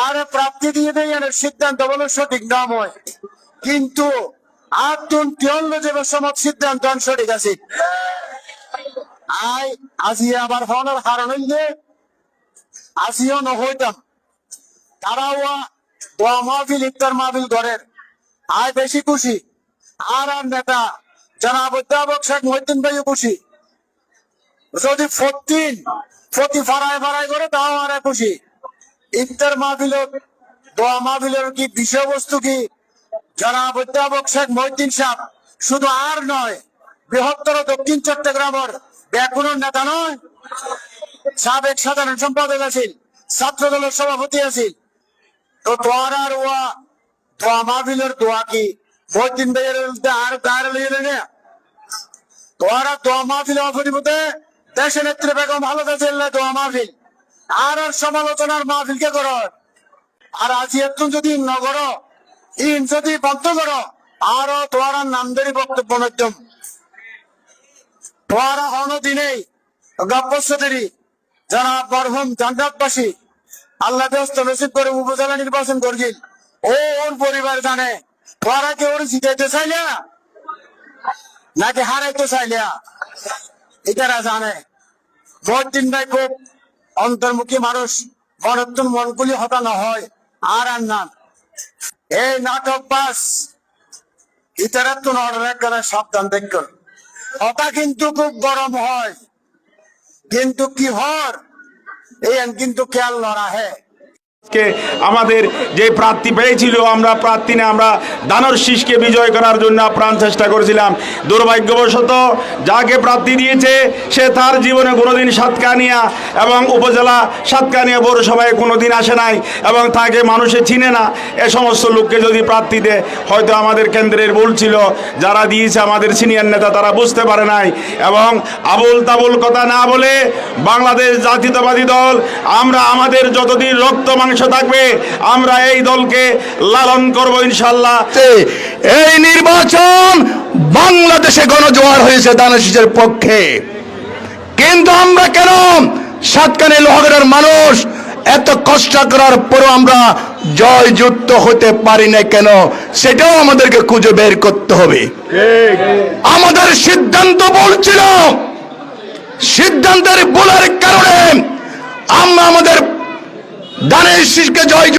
আর প্রাপ্তি দিয়ে দেয় সিদ্ধান্ত বলো সঠিক নাম হয়, কিন্তু আটজন তিয়ল্ল যে সমত সিদ্ধান্ত সঠিক আছে। আজি আবার হওয়ার কারণ হইলে আজিও নহইতাম তারাও দোয়া মাহফিল ইফতার মাহফিল ঘরের আয় বেশি খুশি। আর নেতা জনাব অধ্যাপক শেখ মহিউদ্দিন ভাইও খুশি। যদি প্রতি ফাড়ায় করে তাও আর খুশি। ইফতার মাহফিলের দোয়া মাহফিলের কি বিষয়বস্তু কি জনাব অধ্যাপক শেখ মহিউদ্দিন সাহেব শুধু আর নয়, বৃহত্তর দক্ষিণ চট্টগ্রামের ব্যাকুণের নেতা নয়, সাবেক সাধারণ সম্পাদক আছেন, ছাত্র দলের সভাপতি আছেন। তো তোর আর দোয়া মাহফিলের দোয়া কি মহিউদ্দিন ভাইয়ের আর গায়ে লিয়ে না তোরা দোয়া মাহফিল অপরিমতে দেশের নেত্রী বেগম খালেদা জিয়ার দোয়া মাহফিল আর সমালোচনার মাহফিল কে করো। আর আজি একটু যদি নগর ইন যদি বন্ধ করো আরো তোমার নামদারি বক্তব্য মাধ্যম তোরা অনদিনেই গপ্পসদেরই যারা বরহম জান্নাতবাসী আল্লাহ ব্যস্ত নসিব করে উপজেলা নির্বাচন করছিল ওর পরিবার জানে তোরা কে ওর জিতাইতে চাইলে নাকি হারাইতে চাইলে এটারা জানে। মহিউদ্দিন ভাই খুব অন্তর্মুখী মানুষ, গণতন্ত্র মনগুলি হতানো হয় আর নাম এই নাটক বাস ইতারা তো নড়ে সাবধান দেখুন। হতা কিন্তু খুব গরম হয়, কিন্তু কি হর এই কিন্তু খেয়াল লড়া হ্যাঁ। আমাদের যে প্রার্থী পেয়েছিল আমরা প্রার্থী না, আমরা দানর শীষকে বিজয় করার জন্য আপ্রাণ চেষ্টা করেছিলাম। দুর্ভাগ্যবশত যাকে প্রার্থী দিয়েছে সে তার জীবনে কোনোদিন সাতকানিয়া এবং উপজেলা সাতকানিয়া পৌরসভায় কোনোদিন আসে নাই এবং তাকে মানুষে চিনে না। এ সমস্ত লোককে যদি প্রার্থী দেয় হয়তো আমাদের কেন্দ্রের ভুল ছিল, যারা দিয়েছে আমাদের সিনিয়র নেতা তারা বুঝতে পারে নাই। এবং আবুল তাবুল কথা না বলে বাংলাদেশ জাতীয়তাবাদী দল আমরা আমাদের যতদিন রক্ত মাংস থাকবে আমরা এই দলকে লালন করব ইনশাআল্লাহ। এই নির্বাচন বাংলাদেশে গণজোয়ার হয়েছে দানের শীষের পক্ষে, কিন্তু আমরা কেন সাতকানি লোহাগড়ার মানুষ এত কষ্ট করার পরও আমরা জয়যুক্ত হতে পারি না কেন সেটাও আমাদেরকে খুঁজে বের করতে হবে। আমাদের সিদ্ধান্ত বলছিল, সিদ্ধান্তের ভুলের কারণে আমরা আমাদের দানের শীষকে জয়